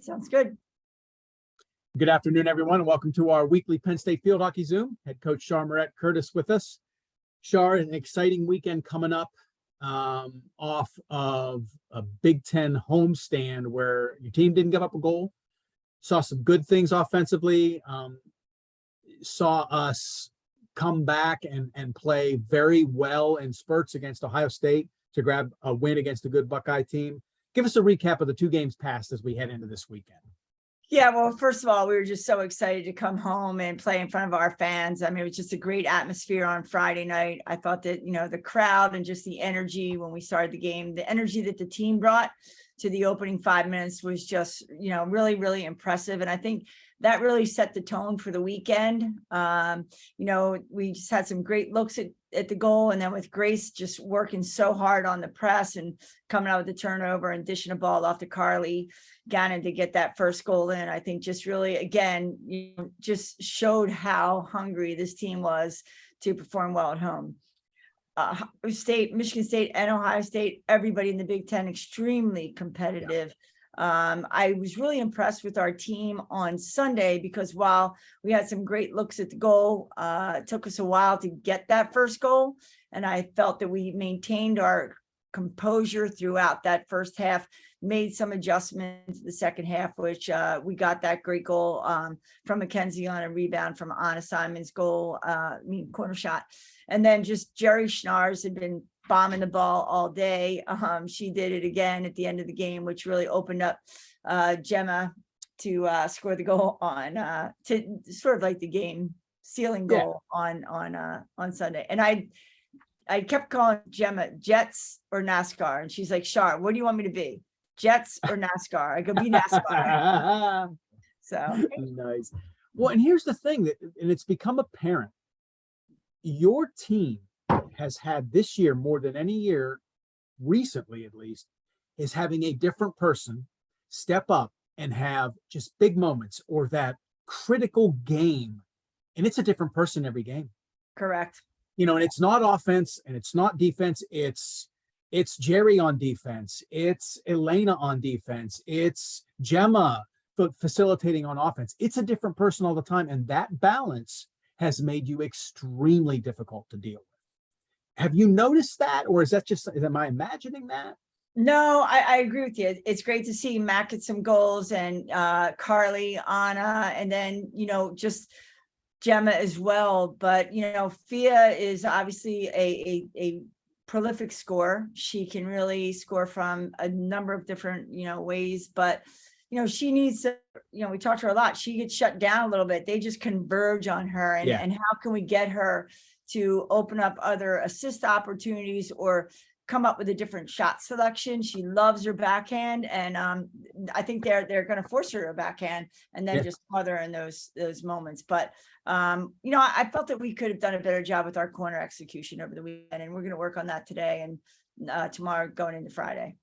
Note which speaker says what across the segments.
Speaker 1: Sounds good.
Speaker 2: Good afternoon, everyone, and welcome to our weekly Penn State Field Hockey Zoom. Head coach Char Morett-Curtiss with us. Char, an exciting weekend coming up off of a Big Ten homestand where your team didn't give up a goal. Saw some good things offensively. Saw us come back and play very well in spurts against Ohio State to grab a win against a good Buckeye team. Give us a recap of the two games past as we head into this weekend.
Speaker 1: Yeah, well, first of all, we were just so excited to come home and play in front of our fans. I mean, it was just a great atmosphere on Friday night. I thought that, the crowd and just the energy when we started the game, the energy that the team brought to the opening 5 minutes was just, really, really impressive. And I think that really set the tone for the weekend. We just had some great looks at the goal. And then with Grace just working so hard on the press and coming out with the turnover and dishing a ball off to Carly Gannon to get that first goal in, I think just really, again, just showed how hungry this team was to perform well at home. Michigan State and Ohio State, everybody in the Big Ten, extremely competitive. Yeah. I was really impressed with our team on Sunday because while we had some great looks at the goal, it took us a while to get that first goal. And I felt that we maintained our composure throughout that first half, made some adjustments in the second half, which we got that great goal from Mackenzie on a rebound from Anna Simon's goal, corner shot. And then just Jerry Schnars had been bombing the ball all day. She did it again at the end of the game, which really opened up Gemma to score the goal on to sort of like the game sealing goal on Sunday. And I kept calling Gemma Jets or NASCAR, and she's like, Char, what do you want me to be? Jets or NASCAR? I go, be NASCAR. So
Speaker 2: nice. Well, and here's the thing and it's become apparent. Your team has had this year more than any year recently, at least, is having a different person step up and have just big moments or that critical game. And it's a different person every game.
Speaker 1: Correct.
Speaker 2: And it's not offense and it's not defense. It's Jerry on defense. It's Elena on defense. It's Gemma facilitating on offense. It's a different person all the time. And that balance has made you extremely difficult to deal with. Have you noticed that? Or am I imagining that?
Speaker 1: No, I agree with you. It's great to see Matt get some goals and Carly, Anna, and then, just Gemma as well. But, Fia is obviously a prolific scorer. She can really score from a number of different, ways, but she needs to, we talked to her a lot. She gets shut down a little bit. They just converge on her. And how can we get her to open up other assist opportunities or come up with a different shot selection? She loves her backhand. And I think they're going to force her to backhand and then just smother in those moments. But, I felt that we could have done a better job with our corner execution over the weekend. And we're going to work on that today and tomorrow going into Friday.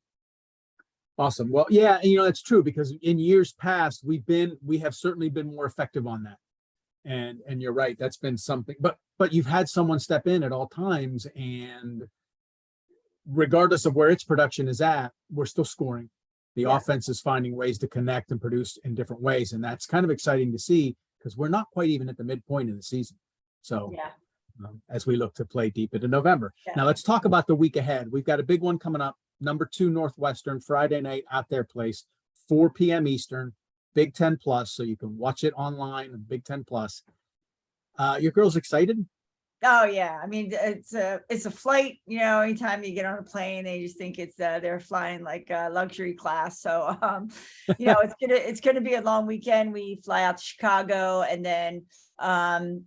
Speaker 2: Awesome. Well, yeah, it's true because in years past, we have certainly been more effective on that. And you're right. That's been something, but you've had someone step in at all times, and regardless of where its production is at, we're still scoring. The offense is finding ways to connect and produce in different ways. And that's kind of exciting to see because we're not quite even at the midpoint of the season. So as we look to play deep into November. Now let's talk about the week ahead. We've got a big one coming up. Number 2 Northwestern, Friday night at their place, 4 p.m. Eastern, Big Ten Plus, so you can watch it online on Big Ten Plus. Your girls excited?
Speaker 1: Oh yeah, I mean it's a flight. Anytime you get on a plane, they just think it's they're flying like a luxury class. So it's gonna be a long weekend. We fly out to Chicago and then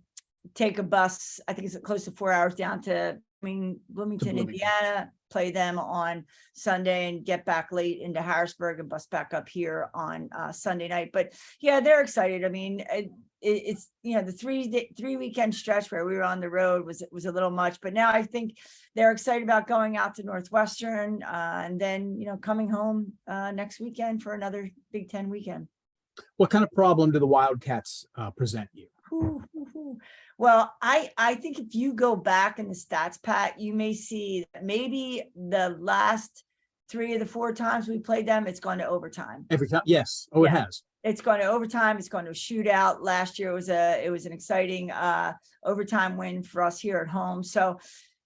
Speaker 1: take a bus. I think it's close to 4 hours down to Bloomington, Indiana. Play them on Sunday and get back late into Harrisburg and bus back up here on Sunday night. But yeah, they're excited. I mean, it's the three weekend stretch where we were on the road was a little much, but now I think they're excited about going out to Northwestern and then coming home next weekend for another Big Ten weekend.
Speaker 2: What kind of problem do the Wildcats present you?
Speaker 1: Well, I think if you go back in the stats, Pat, you may see that maybe the last 3 of the 4 times we played them, it's gone to overtime.
Speaker 2: Every time, yes. Oh, it
Speaker 1: Yeah.
Speaker 2: has.
Speaker 1: It's gone to overtime. It's gone to a shootout. Last year it was an exciting overtime win for us here at home. So,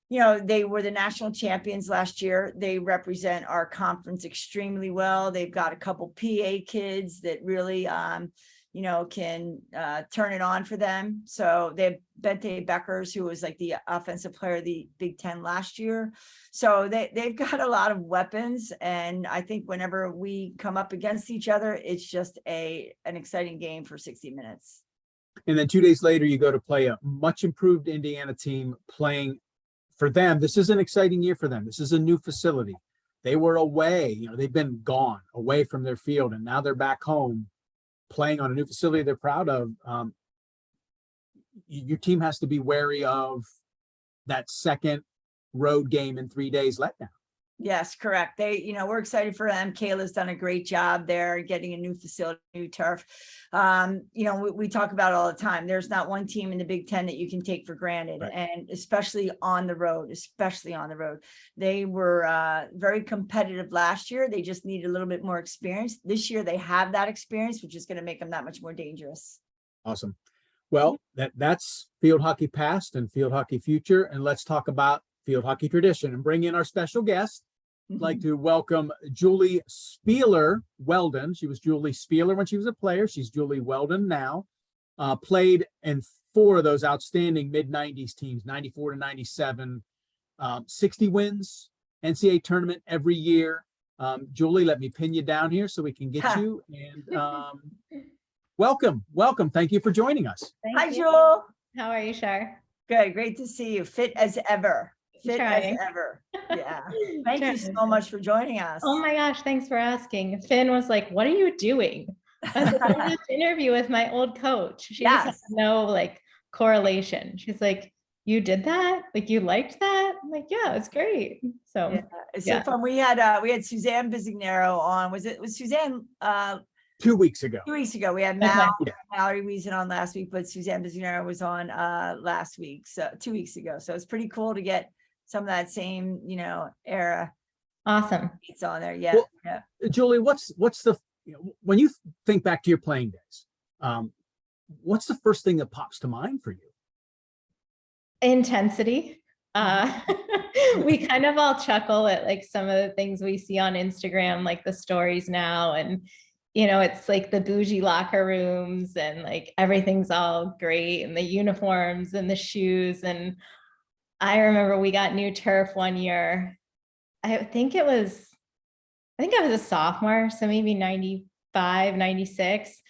Speaker 1: they were the national champions last year. They represent our conference extremely well. They've got a couple PA kids that really, can turn it on for them. So they have Bente Beckers, who was like the offensive player of the Big Ten last year. So they've got a lot of weapons. And I think whenever we come up against each other, it's just an exciting game for 60 minutes.
Speaker 2: And then 2 days later, you go to play a much improved Indiana team playing. For them, this is an exciting year for them. This is a new facility. They were away, they've been gone away from their field, and now they're back home playing on a new facility they're proud of. Your team has to be wary of that second road game in 3 days letdown.
Speaker 1: Yes, correct. We're excited for them. Kayla's done a great job there, getting a new facility, new turf. We talk about it all the time. There's not one team in the Big Ten that you can take for granted,
Speaker 2: right.
Speaker 1: And especially on the road. They were very competitive last year. They just needed a little bit more experience. This year they have that experience, which is going to make them that much more dangerous.
Speaker 2: Awesome. Well, that's field hockey past and field hockey future. And let's talk about field hockey tradition and bring in our special guest. I'd like to welcome Julie Spealler Weldon. She was Julie Spealler when she was a player. She's Julie Weldon now. Played in 4 of those outstanding mid-90s teams, 94 to 97, 60 wins, NCAA tournament every year. Julie, let me pin you down here so we can get you. And welcome. Thank you for joining us.
Speaker 1: Hi, Jewel.
Speaker 3: How are you, Char?
Speaker 1: Good. Great to see you. Fit as ever. Yeah. Thank you so much for joining us.
Speaker 3: Oh my gosh, thanks for asking. Finn was like, "What are you doing?" I was like, "I'm this interview with my old coach." She just has no correlation. She's like, "You did that? You liked that?" I'm like, "Yeah, it's great." So
Speaker 1: it's so fun. We had Suzanne Bizignero on. Was Suzanne
Speaker 2: 2 weeks ago?
Speaker 1: 2 weeks ago. We had Mallory Wiesen on last week, but Suzanne Bizignero was on last week, so 2 weeks ago. So it's pretty cool to get some of that same, era.
Speaker 3: Awesome.
Speaker 1: It's on there. Yeah.
Speaker 2: Well,
Speaker 1: yeah.
Speaker 2: Julie, what's the, when you think back to your playing days, what's the first thing that pops to mind for you?
Speaker 3: Intensity. We kind of all chuckle at some of the things we see on Instagram, like the stories now. And, it's the bougie locker rooms and everything's all great and the uniforms and the shoes. And I remember we got new turf one year. I think I was a sophomore, so maybe 95, 96.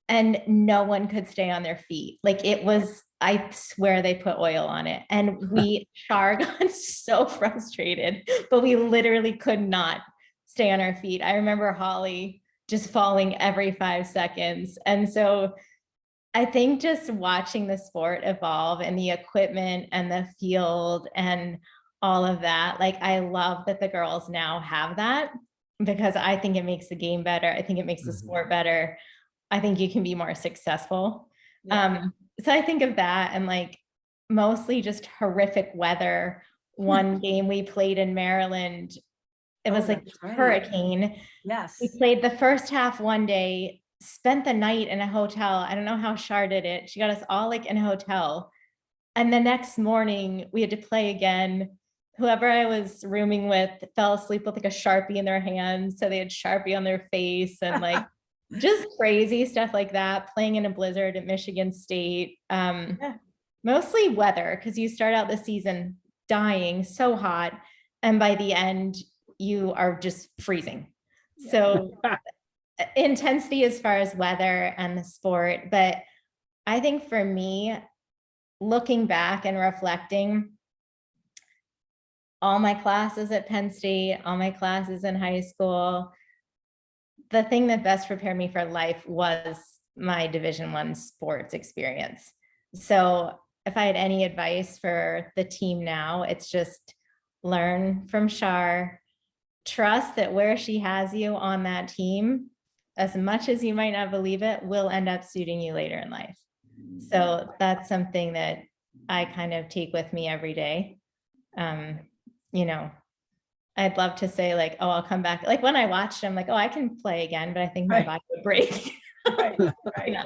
Speaker 3: And no one could stay on their feet. It was, I swear they put oil on it. And Char got so frustrated, but we literally could not stay on our feet. I remember Holly just falling every 5 seconds. And so I think just watching the sport evolve and the equipment and the field and all of that, I love that the girls now have that, because I think it makes the game better. I think it makes the sport better. I think you can be more successful. Yeah. So I think of that and mostly just horrific weather. One game we played in Maryland, it was hurricane.
Speaker 1: Yes.
Speaker 3: We played the first half one day, spent the night in a hotel. I don't know how Char did it. She got us all in a hotel. And the next morning we had to play again. Whoever I was rooming with fell asleep with a Sharpie in their hands. So they had Sharpie on their face and just crazy stuff like that. Playing in a blizzard at Michigan State. Mostly weather, because you start out the season dying, so hot. And by the end, you are just freezing. Yeah. So intensity as far as weather and the sport. But I think for me, looking back and reflecting, all my classes at Penn State, all my classes in high school, the thing that best prepared me for life was my Division I sports experience. So if I had any advice for the team now, it's just learn from Char, trust that where she has you on that team, as much as you might not believe it, will end up suiting you later in life. So that's something that I kind of take with me every day. I I'd love to say like, oh, I'll come back. Like when I watched, I'm like, oh, I can play again, but I think my
Speaker 1: Right.
Speaker 3: body would break.
Speaker 1: Right, right.
Speaker 3: Yeah.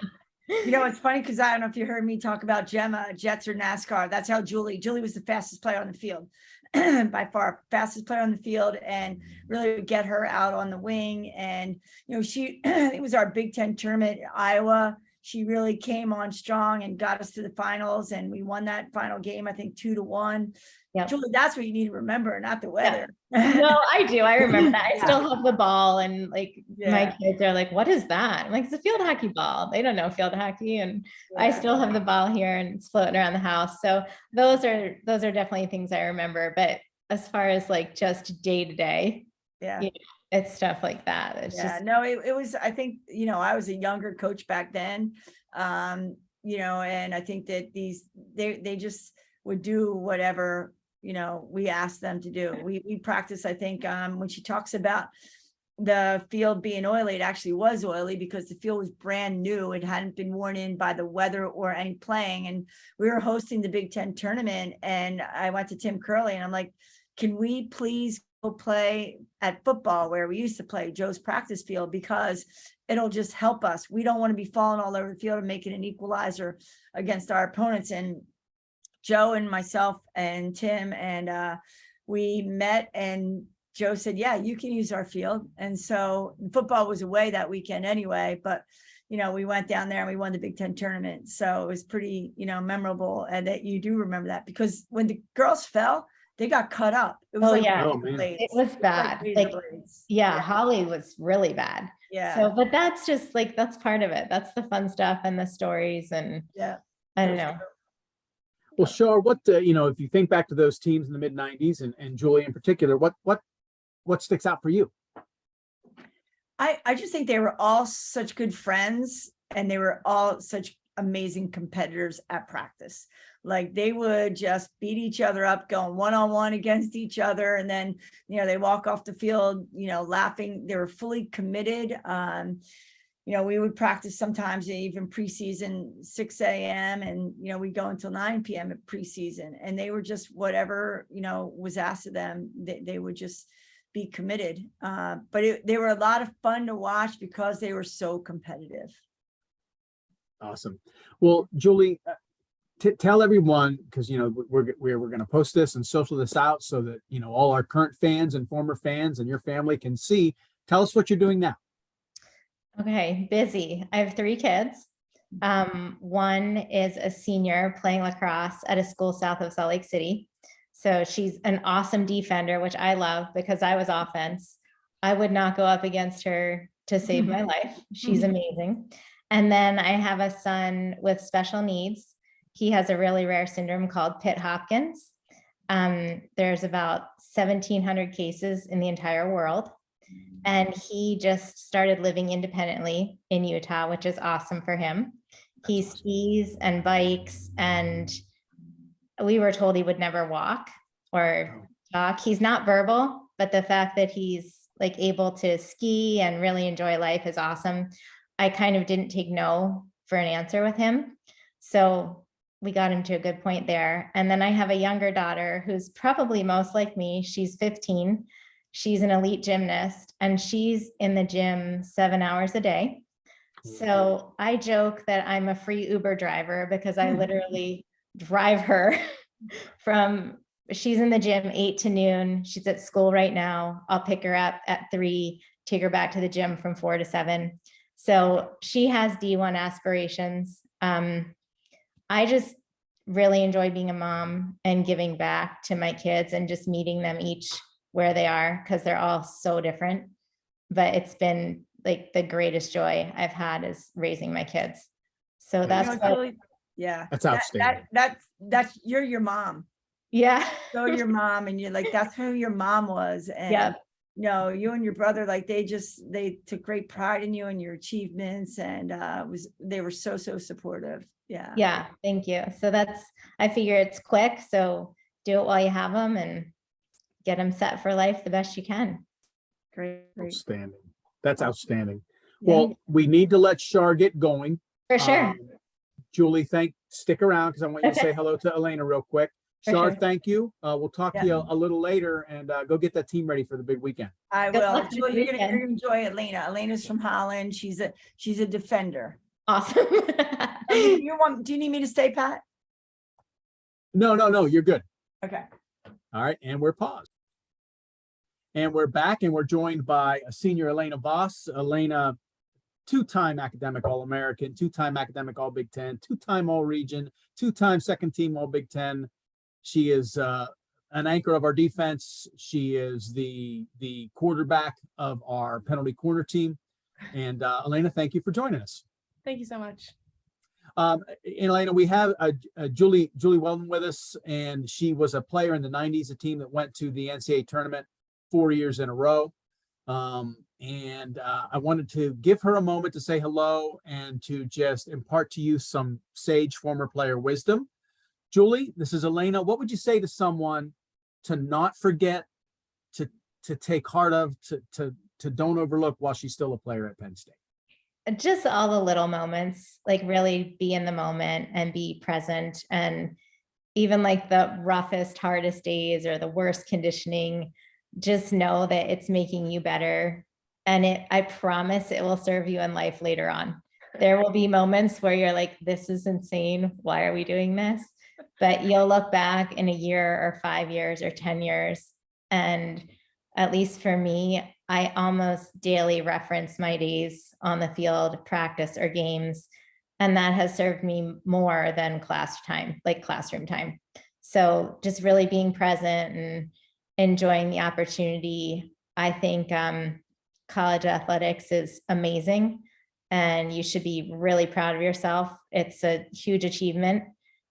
Speaker 1: You know, it's funny because I don't know if you heard me talk about Gemma, Jets or NASCAR. That's how Julie was the fastest player on the field, by far, fastest player on the field, and really would get her out on the wing. And, you know, it was our Big Ten tournament, Iowa. She really came on strong and got us to the finals, and we won that final game, I think 2-1.
Speaker 3: Yeah.
Speaker 1: Julie, that's what you need to remember, not the weather.
Speaker 3: No, I do. I remember that. I
Speaker 1: Yeah.
Speaker 3: still have the ball, and like my
Speaker 1: Yeah.
Speaker 3: kids are like, what is that? I'm like, it's a field hockey ball. They don't know field hockey. And I
Speaker 1: Yeah.
Speaker 3: still have the ball here and it's floating around the house. So those are definitely things I remember. But as far as like just day to day,
Speaker 1: Yeah.
Speaker 3: it's stuff like that. It's
Speaker 1: Yeah,
Speaker 3: just,
Speaker 1: no, it was, I think, you know, I was a younger coach back then. You know, and I think that they just would do whatever, you know, we asked them to do. We practice, I think, when she talks about the field being oily, it actually was oily because the field was brand new. It hadn't been worn in by the weather or any playing. And we were hosting the Big Ten tournament, and I went to Tim Curley and I'm like, can we please go play at football where we used to play, Joe's practice field, because it'll just help us. We don't want to be falling all over the field and making an equalizer against our opponents. And Joe and myself and Tim and we met, and Joe said, yeah, you can use our field. And so football was away that weekend anyway, but you know, we went down there and we won the Big Ten tournament. So it was pretty, you know, memorable. And that you do remember that, because when the girls fell, they got cut up. It was like,
Speaker 3: yeah,
Speaker 2: Oh, man.
Speaker 3: it was bad.
Speaker 1: razor
Speaker 3: Like,
Speaker 1: blades.
Speaker 3: yeah, Holly was really bad.
Speaker 1: Yeah.
Speaker 3: So, but that's just like, that's part of it. That's the fun stuff and the stories. And
Speaker 1: Yeah.
Speaker 3: I don't know.
Speaker 2: Well, Char, what, you know, if you think back to those teams in the mid 90s and Julie in particular, what sticks out for you?
Speaker 1: I just think they were all such good friends, and they were all such amazing competitors at practice. Like they would just beat each other up, going one-on-one against each other. And then, you know, they walk off the field, you know, laughing. They were fully committed. You know, we would practice sometimes even preseason 6 a.m. and, you know, we go until 9 p.m. at preseason, and they were just whatever, you know, was asked of them, they would just be committed. But they were a lot of fun to watch because they were so competitive.
Speaker 2: Awesome. Well, Julie, tell everyone, because you know we're going to post this and social this out so that you know all our current fans and former fans and your family can see. Tell us what you're doing now.
Speaker 3: Okay, busy. I have 3 kids. One is a senior playing lacrosse at a school south of Salt Lake City. So she's an awesome defender, which I love because I was offense. I would not go up against her to save my life. She's amazing. And then I have a son with special needs. He has a really rare syndrome called Pitt-Hopkins. There's about 1,700 cases in the entire world. And he just started living independently in Utah, which is awesome for him. He skis and bikes, and we were told he would never walk or talk. He's not verbal, but the fact that he's like able to ski and really enjoy life is awesome. I kind of didn't take no for an answer with him. So we got him to a good point there. And then I have a younger daughter who's probably most like me. She's 15. She's an elite gymnast, and she's in the gym 7 hours a day. So I joke that I'm a free Uber driver because I literally drive her from, she's in the gym 8 to noon. She's at school right now. I'll pick her up at 3, take her back to the gym from 4 to 7. So she has D1 aspirations. I just really enjoy being a mom and giving back to my kids and just meeting them each where they are, because they're all so different. But it's been like the greatest joy I've had is raising my kids. So that's
Speaker 1: You know, Julie, yeah,
Speaker 2: That's outstanding.
Speaker 1: That's you're your mom.
Speaker 3: yeah.
Speaker 1: So your mom, and you're like, that's who your mom was. And
Speaker 3: Yeah.
Speaker 1: you know, you and your brother, like they took great pride in you and your achievements, and they were so supportive. Yeah.
Speaker 3: Yeah, thank you. So I figure it's quick. So do it while you have them and get them set for life the best you can.
Speaker 1: Great.
Speaker 2: Outstanding. That's outstanding.
Speaker 1: Yeah.
Speaker 2: Well, we need to let Char get going.
Speaker 3: For sure.
Speaker 2: Julie, stick around because I want you to say hello to Elena real quick.
Speaker 3: For
Speaker 2: Char,
Speaker 3: sure.
Speaker 2: thank you. We'll talk to
Speaker 1: Yeah.
Speaker 2: you a little later, and go get that team ready for the big weekend.
Speaker 1: I
Speaker 3: Good
Speaker 1: will.
Speaker 3: luck this
Speaker 1: Julie, you're
Speaker 3: weekend.
Speaker 1: gonna enjoy Elena. Elena's from Holland. She's a defender.
Speaker 3: Awesome.
Speaker 1: Do you need me to stay, Pat?
Speaker 2: No, you're good.
Speaker 1: Okay.
Speaker 2: All right, and we're paused. And we're back, and we're joined by a senior Elena Vos. Elena, two-time academic All-American, two-time academic All-Big Ten, two-time All-Region, two-time second team All-Big Ten. She is an anchor of our defense. She is the quarterback of our penalty corner team. And Elena, thank you for joining us.
Speaker 4: Thank you so much.
Speaker 2: Elena, we have Julie Weldon with us, and she was a player in the 90s, a team that went to the NCAA tournament 4 years in a row. I wanted to give her a moment to say hello and to just impart to you some sage former player wisdom. Julie, this is Elena. What would you say to someone to not forget, to take heart of, to don't overlook while she's still a player at Penn State?
Speaker 3: Just all the little moments, like really be in the moment and be present. And even like the roughest, hardest days or the worst conditioning, just know that it's making you better. And I promise it will serve you in life later on. There will be moments where you're like, this is insane. Why are we doing this? But you'll look back in a year or 5 years or 10 years. And at least for me, I almost daily reference my days on the field, practice or games. And that has served me more than class time, like classroom time. So just really being present and enjoying the opportunity. I think college athletics is amazing and you should be really proud of yourself. It's a huge achievement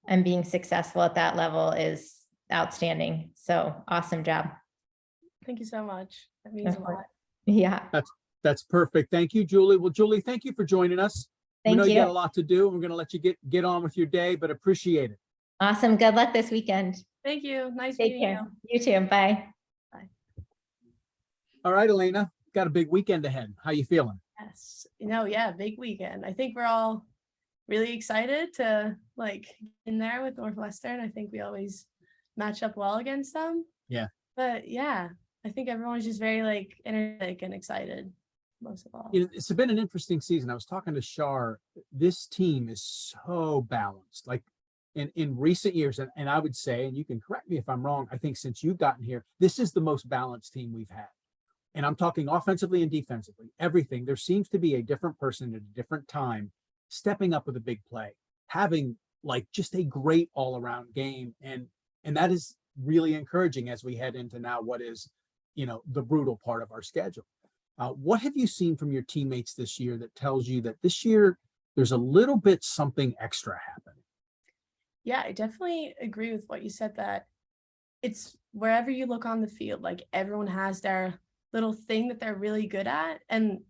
Speaker 3: and being successful at that level is outstanding. So awesome job.
Speaker 4: Thank you so much. That means a lot.
Speaker 3: Yeah.
Speaker 2: That's perfect. Thank you, Julie. Well, Julie, thank you for joining us. We
Speaker 3: Thank
Speaker 2: know you got a
Speaker 3: you.
Speaker 2: lot to do. We're going to let you get on with your day, but appreciate it.
Speaker 3: Awesome. Good luck this weekend.
Speaker 4: Thank you. Nice
Speaker 3: Take
Speaker 4: meeting
Speaker 3: care.
Speaker 4: you.
Speaker 3: You too. Bye.
Speaker 2: All right, Elena, got a big weekend ahead. How you feeling?
Speaker 4: Yes. Yeah, big weekend. I think we're all really excited to like in there with Northwestern. I think we always match up well against them.
Speaker 2: Yeah.
Speaker 4: But yeah, I think everyone's just very like energetic and excited most of all.
Speaker 2: You know, it's been an interesting season. I was talking to Char. This team is so balanced. Like in recent years, and I would say, and you can correct me if I'm wrong, I think since you've gotten here, this is the most balanced team we've had. And I'm talking offensively and defensively, everything. There seems to be a different person at a different time stepping up with a big play, having like just a great all-around game. And that is really encouraging as we head into now what is, the brutal part of our schedule. What have you seen from your teammates this year that tells you that this year there's a little bit something extra happening?
Speaker 4: Yeah, I definitely agree with what you said, that it's wherever you look on the field, like everyone has their little thing that they're really good at. And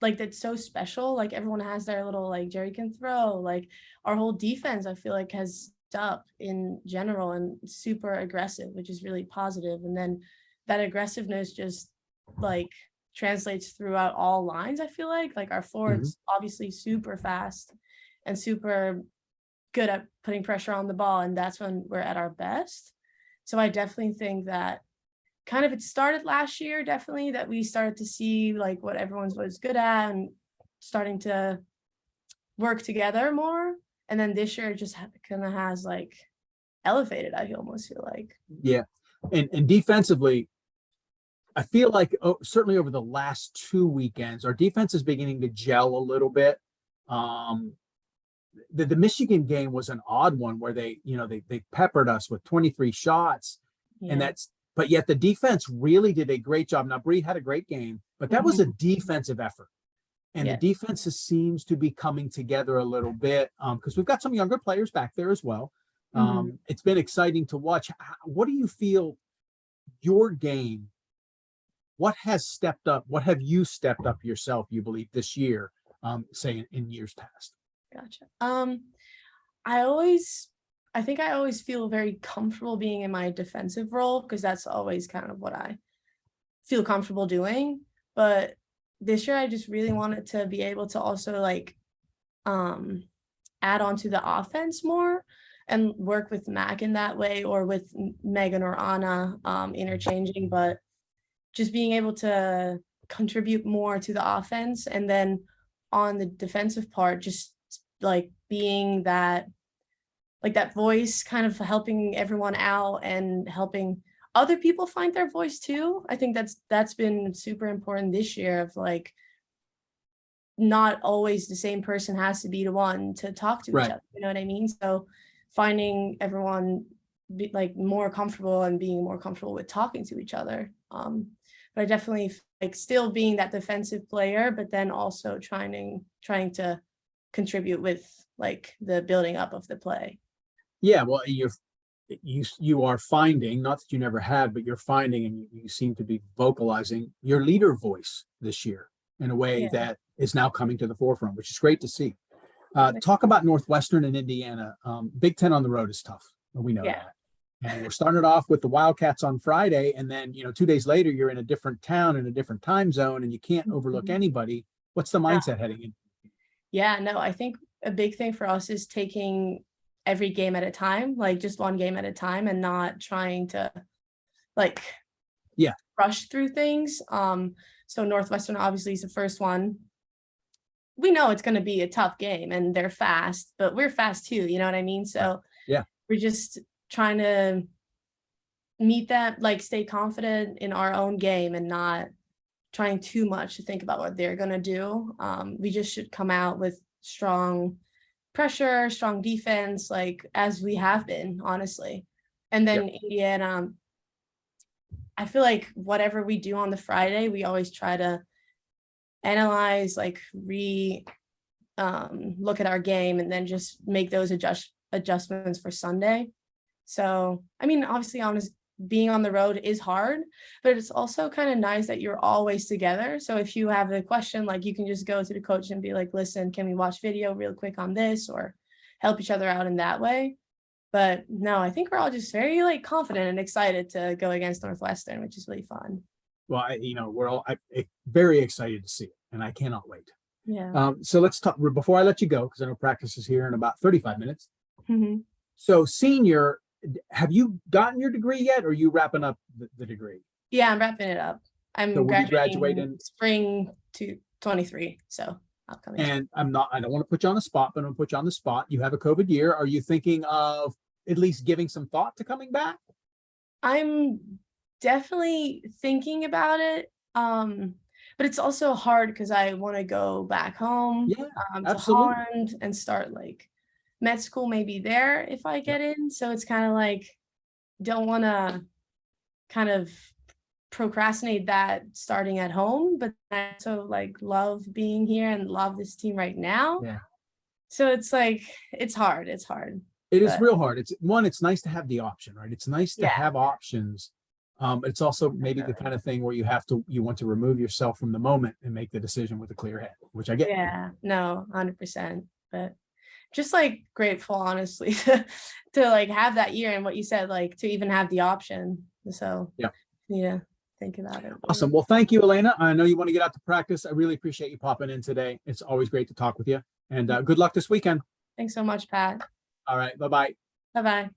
Speaker 4: like, that's so special. Like everyone has their little, like Jerry can throw, like our whole defense, I feel like has up in general and super aggressive, which is really positive. And then that aggressiveness just like translates throughout all lines. I feel like our forwards obviously super fast and super good at putting pressure on the ball. And that's when we're at our best. So I definitely think that kind of it started last year, definitely, that we started to see like what everyone's was good at and starting to work together more. And then this year it just kind of has like elevated, I almost feel like.
Speaker 2: Yeah. And defensively, I feel like certainly over the last 2 weekends, our defense is beginning to gel a little bit. The Michigan game was an odd one where they peppered us with 23 shots.
Speaker 4: Yeah.
Speaker 2: And but yet the defense really did a great job. Now, Bree had a great game, but that was a defensive effort. And the defense seems to be coming together a little bit because we've got some younger players back there as well. It's been exciting to watch. What do you feel your game, what has stepped up? What have you stepped up yourself, you believe, this year, say in years past?
Speaker 4: Gotcha. I think I always feel very comfortable being in my defensive role because that's always kind of what I feel comfortable doing. But this year I just really wanted to be able to also like add on to the offense more. and work with Mac in that way, or with Megan or Anna, interchanging, but just being able to contribute more to the offense. And then on the defensive part, just like being that, like that voice, kind of helping everyone out and helping other people find their voice too. I think that's been super important this year, of like, not always the same person has to be the one to talk to each other. You know what I mean? So finding everyone like more comfortable and being more comfortable with talking to each other. But I definitely like still being that defensive player, but then also trying to contribute with like the building up of the play.
Speaker 2: Yeah, well, you are finding, not that you never had, but you're finding, and you seem to be vocalizing your leader voice this year in a way that is now coming to the forefront, which is great to see. Talk about Northwestern and Indiana. Big Ten on the road is tough. We know that. And we're starting it off with the Wildcats on Friday, and then 2 days later you're in a different town in a different time zone, and you can't overlook anybody. What's the mindset heading in?
Speaker 4: Yeah, no, I think a big thing for us is taking every game at a time, like just one game at a time, and not trying to like rush through things. So Northwestern obviously is the first one. We know it's going to be a tough game, and they're fast, but we're fast too. You know what I mean? So we're just trying to meet that, like stay confident in our own game and not trying too much to think about what they're going to do. We just should come out with strong pressure, strong defense, like as we have been, honestly. And then Indiana, I feel like whatever we do on the Friday, we always try to analyze, like look at our game, and then just make those adjustments for Sunday. So, I mean, obviously being on the road is hard, but it's also kind of nice that you're always together. So if you have a question, like you can just go to the coach and be like, listen, can we watch video real quick on this, or help each other out in that way. But no, I think we're all just very like confident and excited to go against Northwestern, which is really fun.
Speaker 2: Well, we're all very excited to see it, and I cannot wait.
Speaker 4: Yeah.
Speaker 2: So let's talk before I let you go, because I know practice is here in about 35 minutes.
Speaker 4: Mm-hmm.
Speaker 2: So senior, have you gotten your degree yet, or are you wrapping up the degree?
Speaker 4: Yeah, I'm wrapping it up. I'm
Speaker 2: So will you graduate
Speaker 4: graduating
Speaker 2: in
Speaker 4: spring to 23. So upcoming.
Speaker 2: And I don't want to put you on the spot, but I'm going to put you on the spot. You have a COVID year. Are you thinking of at least giving some thought to coming back?
Speaker 4: I'm definitely thinking about it. But it's also hard because I want to go back home to Holland and start like med school maybe there if I get in. So it's kind of like, don't want to kind of procrastinate that starting at home, but I also like love being here and love this team right now.
Speaker 2: Yeah.
Speaker 4: So it's like, it's hard. It is
Speaker 2: real hard. It's nice to have the option, right? It's nice to have options. It's also maybe the kind of thing where you want to remove yourself from the moment and make the decision with a clear head, which I get.
Speaker 4: Yeah, no, 100%. But just like grateful, honestly, to like have that year, and what you said, like to even have the option. So think about it.
Speaker 2: Awesome. Well, thank you, Elena. I know you want to get out to practice. I really appreciate you popping in today. It's always great to talk with you, and good luck this weekend.
Speaker 4: Thanks so much, Pat.
Speaker 2: All right. Bye-bye.
Speaker 4: Bye-bye.